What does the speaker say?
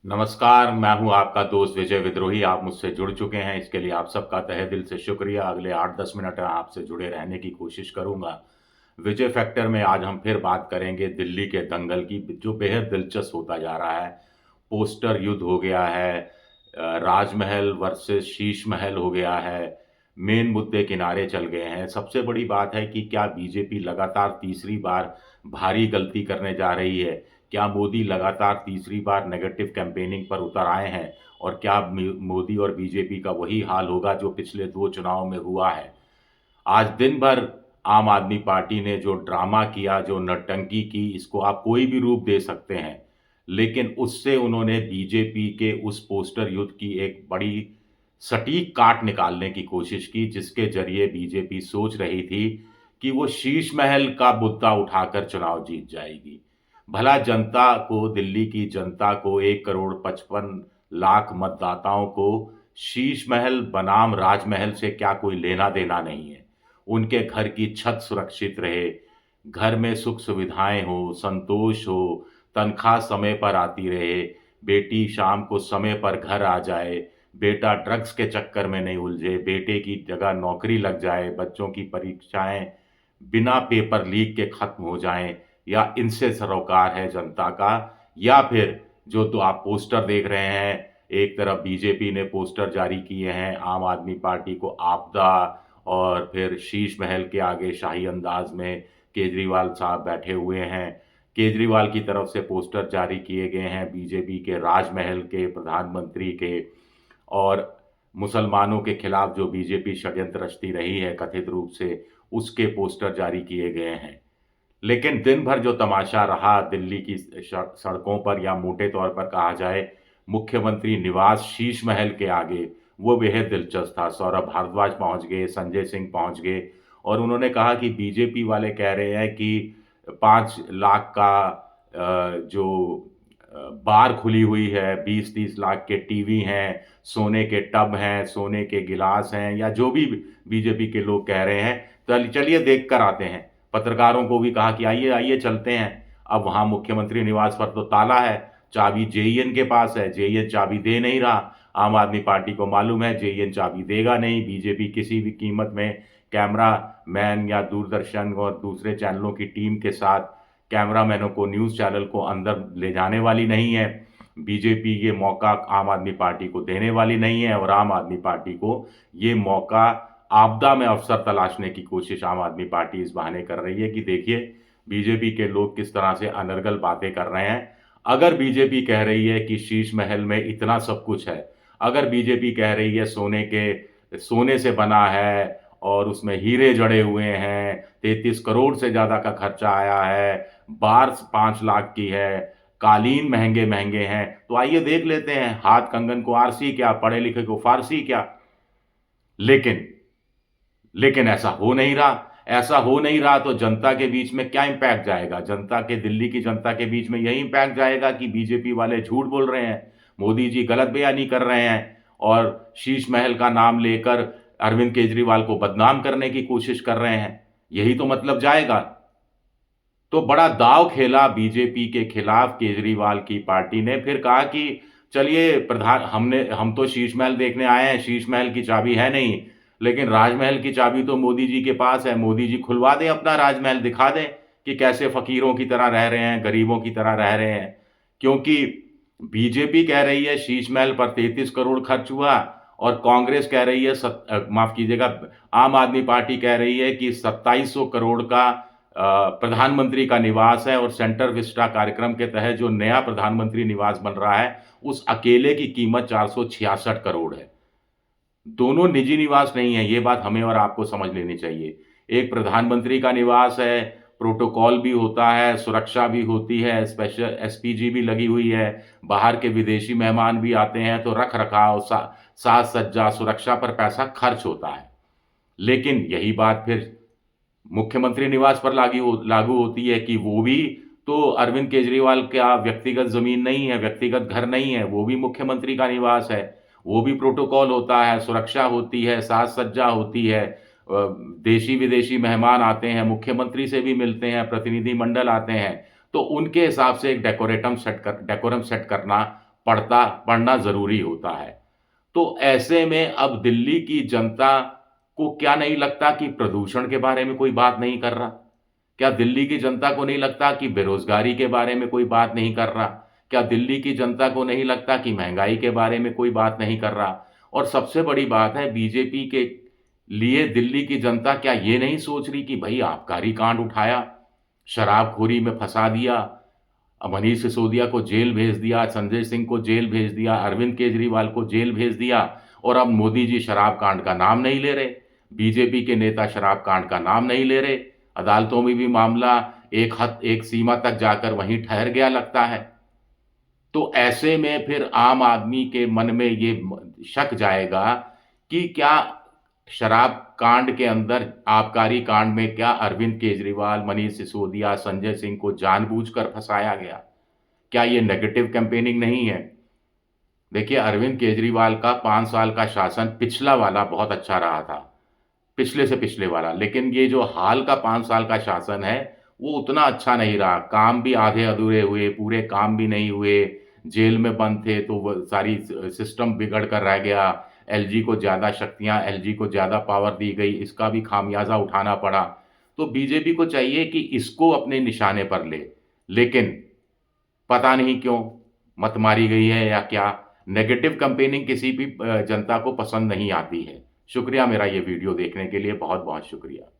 नमस्कार, मैं हूँ आपका दोस्त विजय विद्रोही। आप मुझसे जुड़ चुके हैं, इसके लिए आप सबका तहे दिल से शुक्रिया। अगले 8-10 मिनट मैं आपसे जुड़े रहने की कोशिश करूँगा। विजय फैक्टर में आज हम फिर बात करेंगे दिल्ली के दंगल की, जो बेहद दिलचस्प होता जा रहा है। पोस्टर युद्ध हो गया है, राजमहल वर्सेस शीश महल हो गया है, मेन मुद्दे किनारे चल गए हैं। सबसे बड़ी बात है कि क्या बीजेपी लगातार तीसरी बार भारी गलती करने जा रही है? क्या मोदी लगातार तीसरी बार नेगेटिव कैंपेनिंग पर उतर आए हैं? और क्या मोदी और बीजेपी का वही हाल होगा जो पिछले 2 चुनाव में हुआ है? आज दिन भर आम आदमी पार्टी ने जो ड्रामा किया, जो नौटंकी की, इसको आप कोई भी रूप दे सकते हैं। लेकिन उससे उन्होंने बीजेपी के उस पोस्टर युद्ध की एक बड़ी सटीक काट निकालने की कोशिश की, जिसके ज़रिए बीजेपी सोच रही थी कि वो शीश महल का मुद्दा उठाकर चुनाव जीत जाएगी। भला जनता को, दिल्ली की जनता को, 1 करोड़ 55 लाख मतदाताओं को शीश महल बनाम राजमहल से क्या कोई लेना-देना नहीं है। उनके घर की छत सुरक्षित रहे, घर में सुख-सुविधाएँ हों, संतोष हो, तनख्वाह समय पर आती रहे, बेटी शाम को समय पर घर आ जाए, बेटा ड्रग्स के चक्कर में नहीं उलझे, बेटे की जगह नौकरी लग जाए, बच्चों की परीक्षाएँ बिना पेपर लीक के खत्म हो जाएँ, या इनसे सरोकार है जनता का। या फिर जो तो आप पोस्टर देख रहे हैं, एक तरफ बीजेपी ने पोस्टर जारी किए हैं आम आदमी पार्टी को आपदा, और फिर शीश महल के आगे शाही अंदाज में केजरीवाल साहब बैठे हुए हैं। केजरीवाल की तरफ से पोस्टर जारी किए गए हैं बीजेपी के राजमहल के, प्रधानमंत्री के, और मुसलमानों के खिलाफ जो बीजेपी षड्यंत्र रचती रही है कथित रूप से, उसके पोस्टर जारी किए गए हैं। लेकिन दिन भर जो तमाशा रहा दिल्ली की सड़कों पर, या मोटे तौर पर कहा जाए मुख्यमंत्री निवास शीश महल के आगे, वो बेहद दिलचस्प था। सौरभ भारद्वाज पहुंच गए, संजय सिंह पहुंच गए, और उन्होंने कहा कि बीजेपी वाले कह रहे हैं कि 5 लाख का जो बार खुली हुई है, 20-30 लाख के टीवी हैं, सोने के टब हैं, सोने के गिलास हैं, या जो भी बीजेपी के लोग कह रहे हैं, चलिए देख कर आते हैं। पत्रकारों को भी कहा कि आइए, आइए चलते हैं। अब वहाँ मुख्यमंत्री निवास पर तो ताला है, चाबी जेईएन के पास है, जेईएन चाबी दे नहीं रहा। आम आदमी पार्टी को मालूम है जेईएन चाबी देगा नहीं, बीजेपी किसी भी कीमत में कैमरा मैन या दूरदर्शन और दूसरे चैनलों की टीम के साथ कैमरामैनों को, न्यूज़ चैनल को अंदर ले जाने वाली नहीं है। बीजेपी ये मौका आम आदमी पार्टी को देने वाली नहीं है, और आम आदमी पार्टी को ये मौका, आपदा में अवसर तलाशने की कोशिश आम आदमी पार्टी इस बहाने कर रही है कि देखिए बीजेपी के लोग किस तरह से अनर्गल बातें कर रहे हैं। अगर बीजेपी कह रही है कि शीश महल में इतना सब कुछ है, अगर बीजेपी कह रही है सोने से बना है और उसमें हीरे जड़े हुए हैं, 33 करोड़ से ज़्यादा का खर्चा आया है, बार 5 लाख की है, कालीन महँगे-महँगे हैं, तो आइए देख लेते हैं, हाथ कंगन को आरसी क्या, पढ़े लिखे को फारसी क्या। लेकिन लेकिन ऐसा हो नहीं रहा। ऐसा हो नहीं रहा तो जनता के बीच में क्या इम्पैक्ट जाएगा? जनता के, दिल्ली की जनता के बीच में यही इम्पैक्ट जाएगा कि बीजेपी वाले झूठ बोल रहे हैं, मोदी जी गलत बयानी कर रहे हैं, और शीश महल का नाम लेकर अरविंद केजरीवाल को बदनाम करने की कोशिश कर रहे हैं। यही तो मतलब जाएगा। तो बड़ा दाँव खेला बीजेपी के खिलाफ केजरीवाल की पार्टी ने, फिर कहा कि चलिए हम तो शीश महल देखने आए हैं, शीश महल की चाबी है नहीं, लेकिन राजमहल की चाबी तो मोदी जी के पास है, मोदी जी खुलवा दें अपना राजमहल, दिखा दें कि कैसे फ़कीरों की तरह रह रहे हैं, गरीबों की तरह रह रहे हैं। क्योंकि बीजेपी कह रही है शीश महल पर 33 करोड़ खर्च हुआ, और कांग्रेस कह रही है माफ़ कीजिएगा, आम आदमी पार्टी कह रही है कि 2700 करोड़ का प्रधानमंत्री का निवास है, और सेंटर विस्टा कार्यक्रम के तहत जो नया प्रधानमंत्री निवास बन रहा है, उस अकेले की कीमत 466 करोड़ है। दोनों निजी निवास नहीं है, ये बात हमें और आपको समझ लेनी चाहिए। एक प्रधानमंत्री का निवास है, प्रोटोकॉल भी होता है, सुरक्षा भी होती है, स्पेशल एसपीजी भी लगी हुई है, बाहर के विदेशी मेहमान भी आते हैं, तो रख-रखाव, साज-सज्जा, सुरक्षा पर पैसा खर्च होता है। लेकिन यही बात फिर मुख्यमंत्री निवास पर लागू होती है कि वो भी तो अरविंद केजरीवाल का व्यक्तिगत ज़मीन नहीं है, व्यक्तिगत घर नहीं है, वो भी मुख्यमंत्री का निवास है। वो भी प्रोटोकॉल होता है, सुरक्षा होती है, साज-सज्जा होती है, देशी-विदेशी मेहमान आते हैं, मुख्यमंत्री से भी मिलते हैं, प्रतिनिधिमंडल आते हैं। तो उनके हिसाब से एक डेकोरम सेट करना पढ़ना ज़रूरी होता है। तो ऐसे में अब दिल्ली की जनता को क्या नहीं लगता कि प्रदूषण के बारे में कोई बात नहीं कर रहा? क्या दिल्ली की जनता को नहीं लगता कि बेरोज़गारी के बारे में कोई बात नहीं कर रहा? क्या दिल्ली की जनता को नहीं लगता कि महँगाई के बारे में कोई बात नहीं कर रहा? और सबसे बड़ी बात है बीजेपी के लिए दिल्ली की जनता क्या ये नहीं सोच रही कि भई आबकारी कांड उठाया, शराबखोरी में फँसा दिया, मनीष सिसोदिया को जेल भेज दिया, संजय सिंह को जेल भेज दिया, अरविंद केजरीवाल को जेल भेज दिया और अब मोदी जी शराब कांड का नाम नहीं ले रहे। बीजेपी के नेता शराब कांड का नाम नहीं ले रहे। अदालतों में भी मामला एक सीमा तक जाकर वहीं ठहर गया लगता है। तो ऐसे में फिर आम आदमी के मन में ये शक जाएगा कि क्या शराब कांड के अंदर आबकारी कांड में क्या अरविंद केजरीवाल, मनीष सिसोदिया, संजय सिंह को जानबूझकर फँसाया गया? क्या ये नेगेटिव कैम्पेनिंग नहीं है? देखिए, अरविंद केजरीवाल का 5 साल का शासन पिछला वाला बहुत अच्छा रहा था, पिछले से पिछले वाला। लेकिन ये जो हाल का 5 साल का शासन है, वो उतना अच्छा नहीं रहा। काम भी आधे-अधूरे हुए, पूरे काम भी नहीं हुए, जेल में बंद थे तो वो सारी सिस्टम बिगड़ कर रह गया। एलजी को ज़्यादा शक्तियाँ, एलजी को ज़्यादा पावर दी गई, इसका भी खामियाज़ा उठाना पड़ा। तो बीजेपी को चाहिए कि इसको अपने निशाने पर ले, लेकिन पता नहीं क्यों मत मारी गई है या क्या, नेगेटिव कैम्पेनिंग किसी भी जनता को पसंद नहीं आती है। शुक्रिया मेरा ये वीडियो देखने के लिए, बहुत-बहुत शुक्रिया।